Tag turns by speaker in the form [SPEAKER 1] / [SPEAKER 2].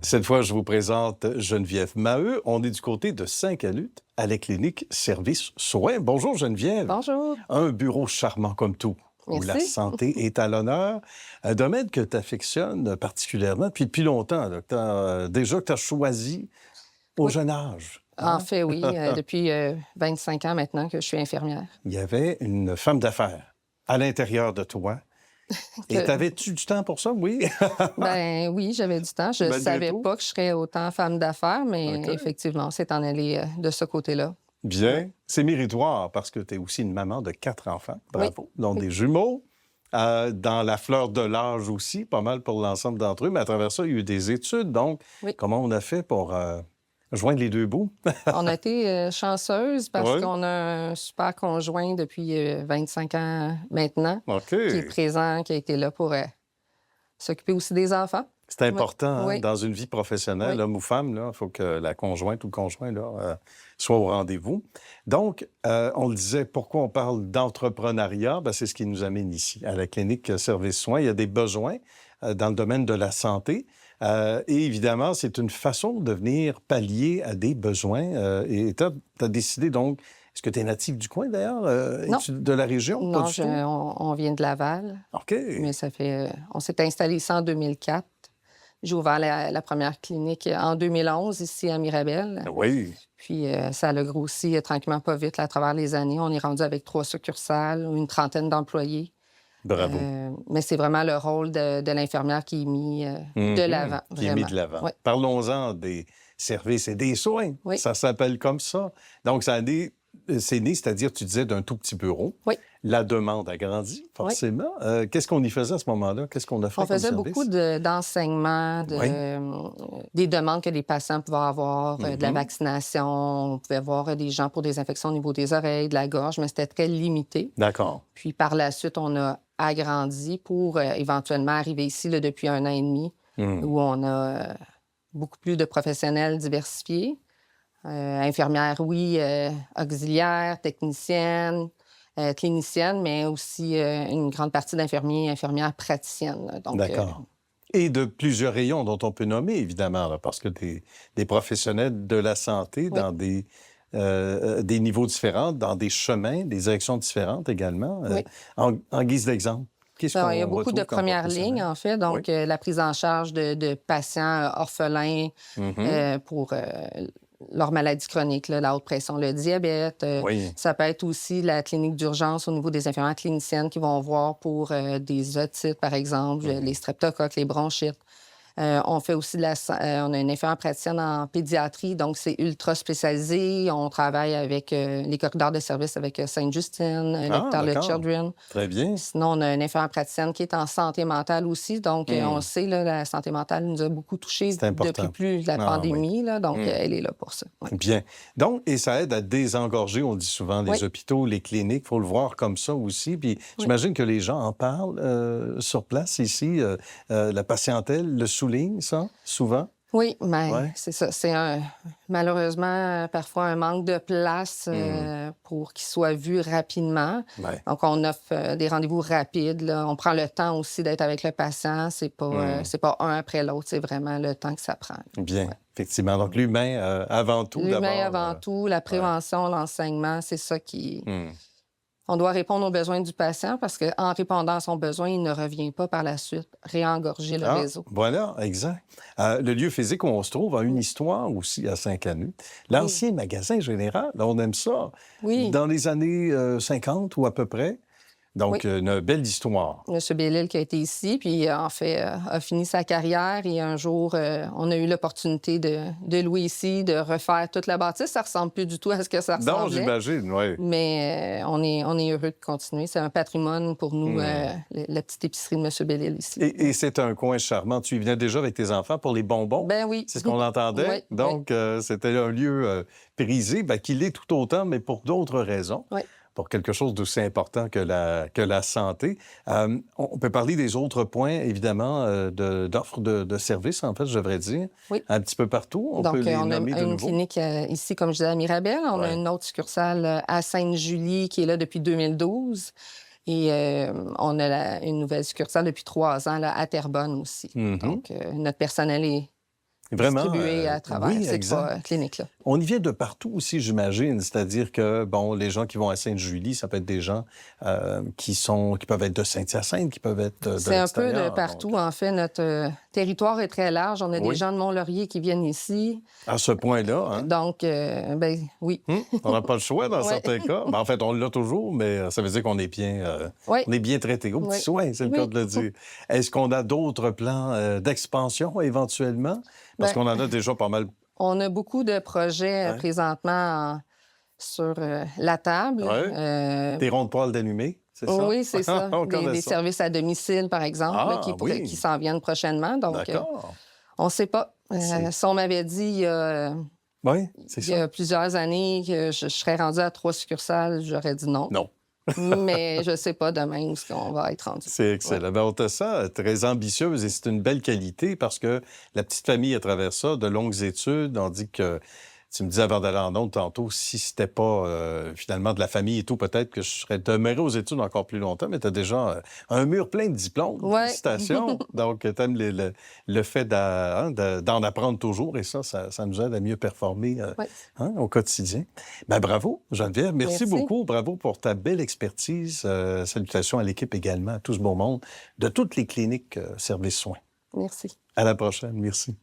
[SPEAKER 1] Cette fois, je vous présente Geneviève Maheu. On est du côté de Saint-Canut, à la clinique Service Soins. Bonjour Geneviève.
[SPEAKER 2] Bonjour.
[SPEAKER 1] Un bureau charmant comme tout, où la
[SPEAKER 2] Merci.
[SPEAKER 1] santé est à l'honneur. Un domaine que tu affectionnes particulièrement, puis depuis longtemps, là, déjà que tu as choisi au
[SPEAKER 2] Oui.
[SPEAKER 1] jeune âge.
[SPEAKER 2] En fait, oui, depuis 25 ans maintenant que je suis infirmière.
[SPEAKER 1] Il y avait une femme d'affaires à l'intérieur de toi. Et
[SPEAKER 2] Que-
[SPEAKER 1] t'avais-tu du temps pour ça, oui?
[SPEAKER 2] Ben oui, j'avais du temps. Je ne
[SPEAKER 1] Malgré
[SPEAKER 2] savais
[SPEAKER 1] tout?
[SPEAKER 2] pas que je serais autant femme d'affaires, mais
[SPEAKER 1] OK.
[SPEAKER 2] effectivement, c'est en allé de ce côté-là.
[SPEAKER 1] Bien. C'est méritoire parce que tu es aussi une maman de 4 enfants. Bravo.
[SPEAKER 2] Oui.
[SPEAKER 1] Donc,
[SPEAKER 2] Oui.
[SPEAKER 1] des jumeaux. Dans la fleur de l'âge aussi, pas mal pour l'ensemble d'entre eux. Mais à travers ça, il y a eu des études. Donc,
[SPEAKER 2] Oui.
[SPEAKER 1] comment on a fait pour joindre les deux bouts?
[SPEAKER 2] On a été chanceuse parce
[SPEAKER 1] Oui.
[SPEAKER 2] qu'on a un super conjoint depuis 25 ans maintenant,
[SPEAKER 1] OK.
[SPEAKER 2] qui est présent, qui a été là pour s'occuper aussi des enfants.
[SPEAKER 1] C'est important hein,
[SPEAKER 2] Oui.
[SPEAKER 1] dans une vie professionnelle,
[SPEAKER 2] Oui.
[SPEAKER 1] homme ou femme, il faut que la conjointe ou le conjoint soit au rendez-vous. Donc, on le disait, pourquoi on parle d'entrepreneuriat? Ben, c'est ce qui nous amène ici, à la clinique Service Soins. Il y a des besoins dans le domaine de la santé. Et évidemment, c'est une façon de venir pallier à des besoins. Et tu as décidé donc, est-ce que tu es natif du coin d'ailleurs?
[SPEAKER 2] Non.
[SPEAKER 1] De la région?
[SPEAKER 2] Non,
[SPEAKER 1] Pas du tout?
[SPEAKER 2] on vient de Laval.
[SPEAKER 1] OK.
[SPEAKER 2] Mais ça fait... on s'est installé ici en 2004. J'ai ouvert la première clinique en 2011 ici à Mirabel.
[SPEAKER 1] Oui.
[SPEAKER 2] Puis ça a grossi tranquillement, pas vite, là, à travers les années. On est rendu avec 3 succursales, une trentaine d'employés.
[SPEAKER 1] Bravo.
[SPEAKER 2] Mais c'est vraiment le rôle de l'infirmière qui est mis de l'avant.
[SPEAKER 1] Qui est mis de l'avant.
[SPEAKER 2] Oui.
[SPEAKER 1] Parlons-en des services et des soins.
[SPEAKER 2] Oui.
[SPEAKER 1] Ça s'appelle comme ça. Donc, c'est né, c'est-à-dire, tu disais, d'un tout petit bureau.
[SPEAKER 2] Oui.
[SPEAKER 1] La demande a grandi, forcément. Qu'est-ce qu'on y faisait à ce moment-là? Qu'est-ce qu'on a fait
[SPEAKER 2] On faisait beaucoup d'enseignements, des demandes que les patients pouvaient avoir, de la vaccination. On pouvait voir des gens pour des infections au niveau des oreilles, de la gorge, mais c'était très limité.
[SPEAKER 1] D'accord.
[SPEAKER 2] Puis par la suite, on a agrandi pour éventuellement arriver ici là, depuis 1 an et demi, où on a beaucoup plus de professionnels diversifiés. Infirmières, oui, auxiliaires, techniciennes, cliniciennes, mais aussi une grande partie d'infirmiers et infirmières praticiennes. Donc,
[SPEAKER 1] D'accord. Et de plusieurs rayons dont on peut nommer, évidemment, là, parce que des professionnels de la santé
[SPEAKER 2] Oui.
[SPEAKER 1] dans des niveaux différents, dans des chemins, des directions différentes également.
[SPEAKER 2] Oui.
[SPEAKER 1] En guise d'exemple, qu'est-ce qu'on
[SPEAKER 2] il y a beaucoup
[SPEAKER 1] retrouve
[SPEAKER 2] de
[SPEAKER 1] comme
[SPEAKER 2] premières
[SPEAKER 1] professionnel?
[SPEAKER 2] lignes, en fait. Donc,
[SPEAKER 1] Oui.
[SPEAKER 2] la prise en charge de patients orphelins pour leur maladie chronique, là, la haute pression, le diabète.
[SPEAKER 1] Oui.
[SPEAKER 2] Ça peut être aussi la clinique d'urgence au niveau des infirmières cliniciennes qui vont voir pour des otites, par exemple, les streptocoques, les bronchites. On fait aussi on a une infirmière praticienne en pédiatrie, donc c'est ultra spécialisé. On travaille avec les corridors de service avec Sainte-Justine, l'hôpital de
[SPEAKER 1] d'accord.
[SPEAKER 2] Children.
[SPEAKER 1] Très bien.
[SPEAKER 2] Sinon, on a une infirmière praticienne qui est en santé mentale aussi. Donc, on le sait, là, la santé mentale nous a beaucoup touchés
[SPEAKER 1] C'est important.
[SPEAKER 2] depuis plus de la pandémie. Là, donc, elle est là pour ça. Ouais.
[SPEAKER 1] Bien. Donc, et ça aide à désengorger, on le dit souvent, les hôpitaux, les cliniques. Il faut le voir comme ça aussi. Puis j'imagine que les gens en parlent sur place ici. La patientèle le souligne, ça, souvent.
[SPEAKER 2] Oui, mais c'est ça. C'est malheureusement parfois un manque de place pour qu'il soit vu rapidement.
[SPEAKER 1] Ouais.
[SPEAKER 2] Donc, on offre des rendez-vous rapides. Là. On prend le temps aussi d'être avec le patient. C'est pas un après l'autre. C'est vraiment le temps que ça prend.
[SPEAKER 1] Bien, effectivement. Donc, l'humain avant tout, d'abord.
[SPEAKER 2] L'humain avant tout, la prévention, l'enseignement, c'est ça qui... On doit répondre aux besoins du patient parce qu'en répondant à son besoin, il ne revient pas par la suite réengorger le réseau.
[SPEAKER 1] Voilà, exact. Le lieu physique où on se trouve a une histoire aussi à Saint-Canut. L'ancien magasin général, là, on aime ça.
[SPEAKER 2] Oui.
[SPEAKER 1] Dans les années 50 ou à peu près. Donc, une belle histoire.
[SPEAKER 2] M. Bellil qui a été ici, puis en fait, a fini sa carrière. Et un jour, on a eu l'opportunité de louer ici, de refaire toute la bâtisse. Ça ressemble plus du tout à ce que ça ressemblait.
[SPEAKER 1] Non, j'imagine, oui.
[SPEAKER 2] Mais on est heureux de continuer. C'est un patrimoine pour nous, la petite épicerie de M. Bellil ici.
[SPEAKER 1] Et c'est un coin charmant. Tu y venais déjà avec tes enfants pour les bonbons?
[SPEAKER 2] Ben oui.
[SPEAKER 1] C'est ce qu'on entendait?
[SPEAKER 2] Oui,
[SPEAKER 1] Donc, c'était un lieu prisé, qui l'est tout autant, mais pour d'autres raisons.
[SPEAKER 2] Oui.
[SPEAKER 1] Pour quelque chose d'aussi important que la santé. On peut parler des autres points, évidemment, d'offres de services, en fait, je devrais dire.
[SPEAKER 2] Oui.
[SPEAKER 1] Un petit peu partout. On
[SPEAKER 2] Donc,
[SPEAKER 1] peut les
[SPEAKER 2] on a
[SPEAKER 1] nommer de
[SPEAKER 2] une
[SPEAKER 1] nouveau.
[SPEAKER 2] clinique ici, comme je disais, à Mirabel. On a une autre succursale à Sainte-Julie qui est là depuis 2012. Et on a une nouvelle succursale depuis 3 ans là, à Terrebonne aussi. Donc, notre personnel est
[SPEAKER 1] Vraiment,
[SPEAKER 2] distribués à travers
[SPEAKER 1] oui,
[SPEAKER 2] ces
[SPEAKER 1] exact.
[SPEAKER 2] 3 cliniques-là.
[SPEAKER 1] On y vient de partout aussi, j'imagine. C'est-à-dire que, bon, les gens qui vont à Sainte-Julie, ça peut être des gens qui peuvent être de Saint-Hyacinthe, qui peuvent être de
[SPEAKER 2] C'est un peu de
[SPEAKER 1] l'extérieur.
[SPEAKER 2] partout. En fait, notre territoire est très large. On a des
[SPEAKER 1] Oui.
[SPEAKER 2] gens de Mont-Laurier qui viennent ici.
[SPEAKER 1] À ce point-là, hein?
[SPEAKER 2] Donc, ben oui.
[SPEAKER 1] On n'a pas le choix dans
[SPEAKER 2] Ouais.
[SPEAKER 1] certains cas. Ben, en fait, on l'a toujours, mais ça veut dire qu'on est
[SPEAKER 2] Oui.
[SPEAKER 1] on est bien traité. Au petit
[SPEAKER 2] Oui.
[SPEAKER 1] soin, c'est le cas
[SPEAKER 2] Oui.
[SPEAKER 1] de le dire. Est-ce qu'on a d'autres plans d'expansion éventuellement? Parce
[SPEAKER 2] Ben,
[SPEAKER 1] qu'on en a déjà pas mal.
[SPEAKER 2] on a beaucoup de projets
[SPEAKER 1] Ouais.
[SPEAKER 2] présentement sur la table.
[SPEAKER 1] Ouais. Des ronds de poils d'allumés, c'est ça?
[SPEAKER 2] Oui, c'est ça.
[SPEAKER 1] On connaît
[SPEAKER 2] Des
[SPEAKER 1] ça.
[SPEAKER 2] services à domicile, par exemple, là,
[SPEAKER 1] Ah, oui.
[SPEAKER 2] qui s'en viennent prochainement. Donc,
[SPEAKER 1] D'accord.
[SPEAKER 2] on ne sait pas.
[SPEAKER 1] C'est-
[SPEAKER 2] Si on m'avait dit
[SPEAKER 1] Oui, c'est
[SPEAKER 2] il y
[SPEAKER 1] ça.
[SPEAKER 2] a plusieurs années que je serais rendue à 3 succursales, j'aurais dit non.
[SPEAKER 1] Non.
[SPEAKER 2] Mais je ne sais pas demain où est-ce qu'on va être rendu.
[SPEAKER 1] C'est excellent. Ben, on te sent très ambitieuse et c'est une belle qualité parce que la petite famille à travers ça, de longues études, on dit que, tu me disais avant d'aller en ondes tantôt, si c'était pas finalement de la famille et tout, peut-être que je serais demeuré aux études encore plus longtemps, mais tu as déjà un mur plein de diplômes.
[SPEAKER 2] Ouais.
[SPEAKER 1] Félicitations. Donc, tu aimes le fait d'en apprendre toujours et ça nous aide à mieux performer
[SPEAKER 2] Ouais.
[SPEAKER 1] au quotidien. Ben, bravo, Geneviève. Merci
[SPEAKER 2] Merci.
[SPEAKER 1] beaucoup. Bravo pour ta belle expertise. Salutations à l'équipe également, à tout ce beau monde de toutes les cliniques services soins.
[SPEAKER 2] Merci.
[SPEAKER 1] À la prochaine. Merci.